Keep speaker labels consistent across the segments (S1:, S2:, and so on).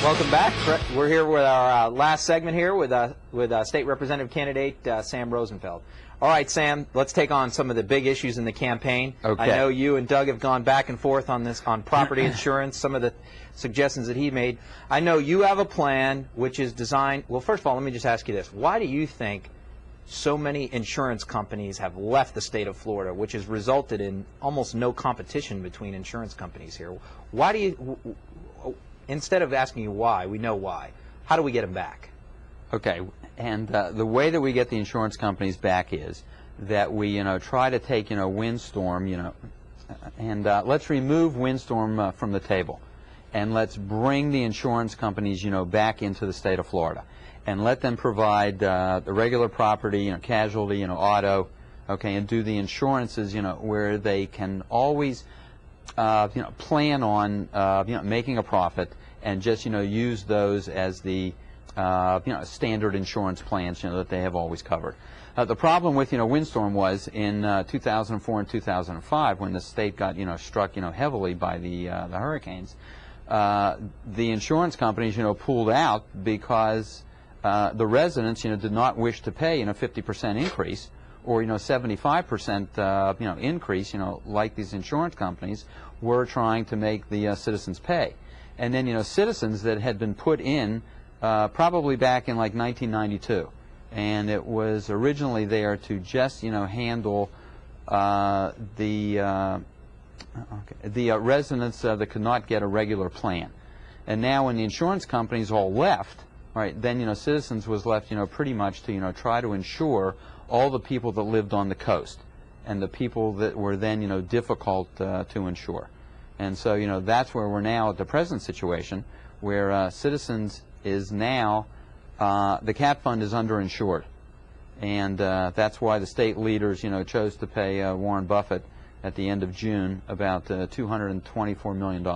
S1: Welcome back. We're here with our last segment here with State Representative candidate Sam Rosenfeld. All right, Sam, let's take on some of the big issues in the campaign.
S2: Okay.
S1: I know you and Doug have gone back and forth on this, on property insurance, some of the suggestions that he made. I know you have a plan which is designed, well, first of all, let me just ask you this. Why do you think so many insurance companies have left the state of Florida, which has resulted in almost no competition between insurance companies here? Why do you, instead of asking you why, we know why. How do we get them back?
S2: Okay, and the way that we get the insurance companies back is that we, try to take, windstorm, and let's remove windstorm from the table, and let's bring the insurance companies, back into the state of Florida, and let them provide the regular property, casualty, auto, okay, and do the insurances, where they can always, plan on, making a profit, and just, use those as the standard insurance plans, that they have always covered. The problem with, windstorm was in 2004 and 2005 when the state got, struck, heavily by the hurricanes. The insurance companies, pulled out because the residents, did not wish to pay, 50% increase or, 75%, increase, like these insurance companies were trying to make the citizens pay. And then, citizens that had been put in probably back in like 1992, and it was originally there to just handle the residents that could not get a regular plan. And now when the insurance companies all left, right, then citizens was left pretty much to try to insure all the people that lived on the coast and the people that were then difficult to insure. And so that's where we're now at the present situation, where citizens is now, the cat fund is underinsured, and that's why the state leaders, chose to pay Warren Buffett at the end of June about $224 million.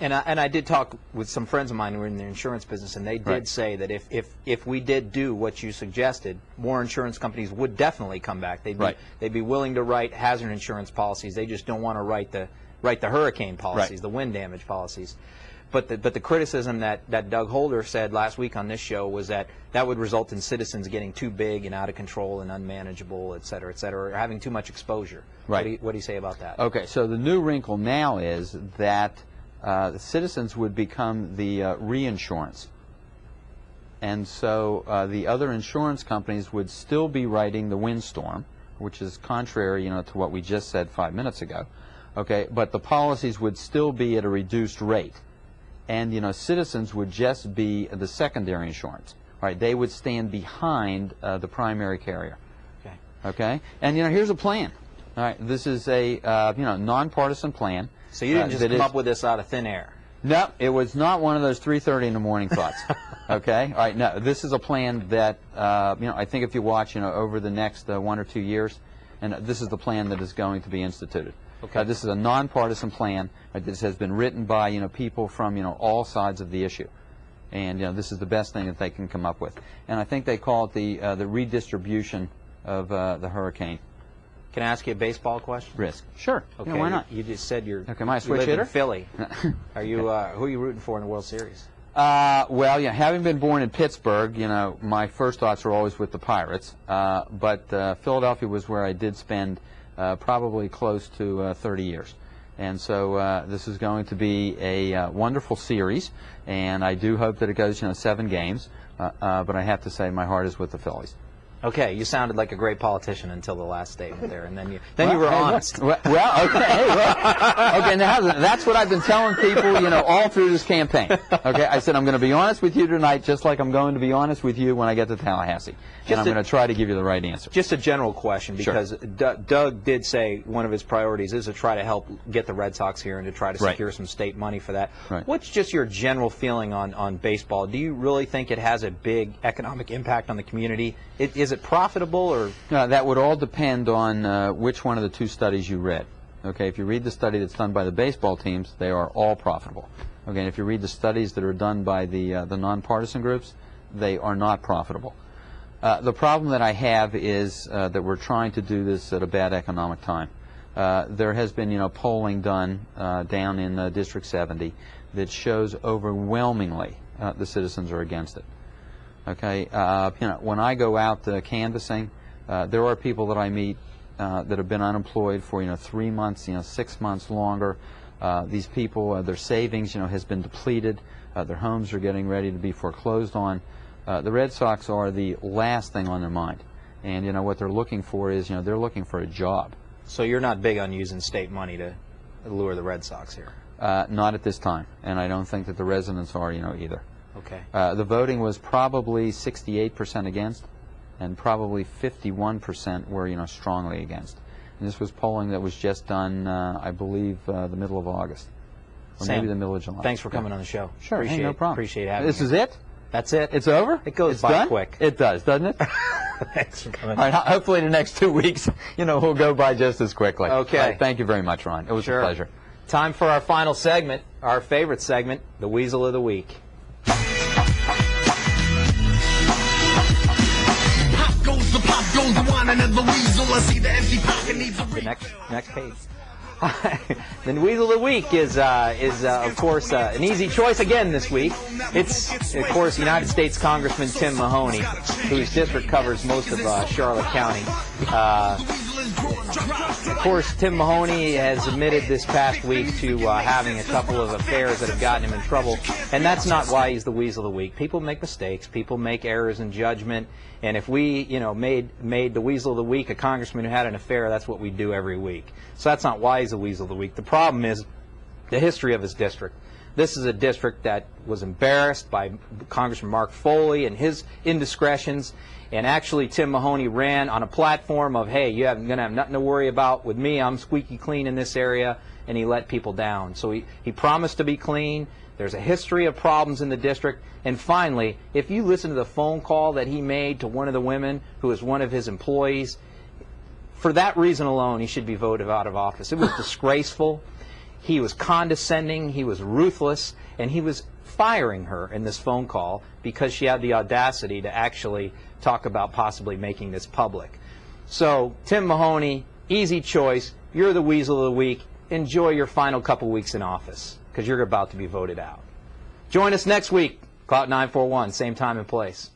S1: And I did talk with some friends of mine who were in the insurance business, and they did say that if we did do what you suggested, more insurance companies would definitely come back. They'd be willing to write hazard insurance policies. They just don't want to write the hurricane policies, the wind damage policies. But the criticism that Doug Holder said last week on this show was that would result in citizens getting too big and out of control and unmanageable, et cetera, or having too much exposure.
S2: Right.
S1: What do you say about that?
S2: Okay, so the new wrinkle now is that the citizens would become the reinsurance. And so the other insurance companies would still be writing the windstorm, which is contrary, to what we just said 5 minutes ago. Okay, but the policies would still be at a reduced rate. And citizens would just be the secondary insurance, right? They would stand behind the primary carrier. Okay. And here's a plan. All right, this is a nonpartisan plan.
S1: So you didn't just come up with this out of thin air.
S2: No, it was not one of those 3:30 in the morning thoughts. Okay. All right. No, this is a plan that I think if you watch over the next 1 or 2 years, and this is the plan that is going to be instituted. Okay. This is a nonpartisan plan. This has been written by people from all sides of the issue, and this is the best thing that they can come up with. And I think they call it the redistribution of the hurricane.
S1: Can I ask you a baseball question?
S2: Risk. Sure.
S1: Okay.
S2: Why not?
S1: You just said you're.
S2: Okay. Am I a switch
S1: live
S2: hitter?
S1: in Philly. Are you? Who are you rooting for in the World Series?
S2: Well, having been born in Pittsburgh, my first thoughts are always with the Pirates. But Philadelphia was where I did spend probably close to 30 years. And so this is going to be a wonderful series, and I do hope that it goes 7 games. But I have to say my heart is with the Phillies.
S1: Okay, you sounded like a great politician until the last statement there, and then you were honest.
S2: Well, okay, hey, look. Okay, now that's what I've been telling people, all through this campaign. Okay, I said I'm going to be honest with you tonight, just like I'm going to be honest with you when I get to Tallahassee, and I'm going to try to give you the right answer.
S1: Just a general question, because Doug did say one of his priorities is to try to help get the Red Sox here and to try to secure some state money for that. What's just your general feeling on baseball? Do you really think it has a big economic impact on the community? Is it profitable, or?
S2: No, that would all depend on which one of the 2 studies you read. Okay, if you read the study that's done by the baseball teams, they are all profitable. Okay, and if you read the studies that are done by the nonpartisan groups, they are not profitable. The problem that I have is that we're trying to do this at a bad economic time. There has been, polling done down in District 70 that shows overwhelmingly the citizens are against it. Okay, when I go out canvassing, there are people that I meet that have been unemployed for 3 months, 6 months longer. These people, their savings, has been depleted. Their homes are getting ready to be foreclosed on. The Red Sox are the last thing on their mind, and what they're looking for is, they're looking for a job.
S1: So you're not big on using state money to lure the Red Sox here?
S2: Not at this time, and I don't think that the residents are, either.
S1: Okay.
S2: The voting was probably 68% against, and probably 51% were, strongly against. And this was polling that was just done, I believe, the middle of August, or
S1: Sam,
S2: maybe the middle of July.
S1: Thanks for coming on the show.
S2: Sure,
S1: appreciate,
S2: hey, no problem.
S1: Appreciate having
S2: This
S1: you.
S2: is it?
S1: That's it.
S2: It's over?
S1: It goes
S2: it's
S1: by
S2: done?
S1: quick.
S2: It does, doesn't it?
S1: Thanks for coming.
S2: All right, hopefully the next 2 weeks, will go by just as quickly.
S1: Okay.
S2: All right, thank you very much, Ron. It was a pleasure.
S1: Time for our final segment, our favorite segment, the Weasel of the Week.
S3: Pop goes the one and the weasel. I see the empty pocket needs a
S1: The next page. The Weasel of the Week is of course, an easy choice again this week. It's, of course, United States Congressman Tim Mahoney, whose district covers most of Charlotte County. Of course, Tim Mahoney has admitted this past week to having a couple of affairs that have gotten him in trouble, and that's not why he's the Weasel of the Week. People make mistakes. People make errors in judgment, and if we, made the Weasel of the Week a congressman who had an affair, that's what we do every week. So that's not why he's the Weasel of the Week. The problem is the history of his district. This is a district that was embarrassed by Congressman Mark Foley and his indiscretions. And actually, Tim Mahoney ran on a platform of, hey, you're going to have nothing to worry about with me. I'm squeaky clean in this area. And he let people down. So he promised to be clean. There's a history of problems in the district. And finally, if you listen to the phone call that he made to one of the women who is one of his employees, for that reason alone, he should be voted out of office. It was disgraceful. He was condescending. He was ruthless. And he was firing her in this phone call because she had the audacity to actually talk about possibly making this public. So, Tim Mahoney, easy choice. You're the Weasel of the Week. Enjoy your final couple weeks in office because you're about to be voted out. Join us next week, Clout 941, same time and place.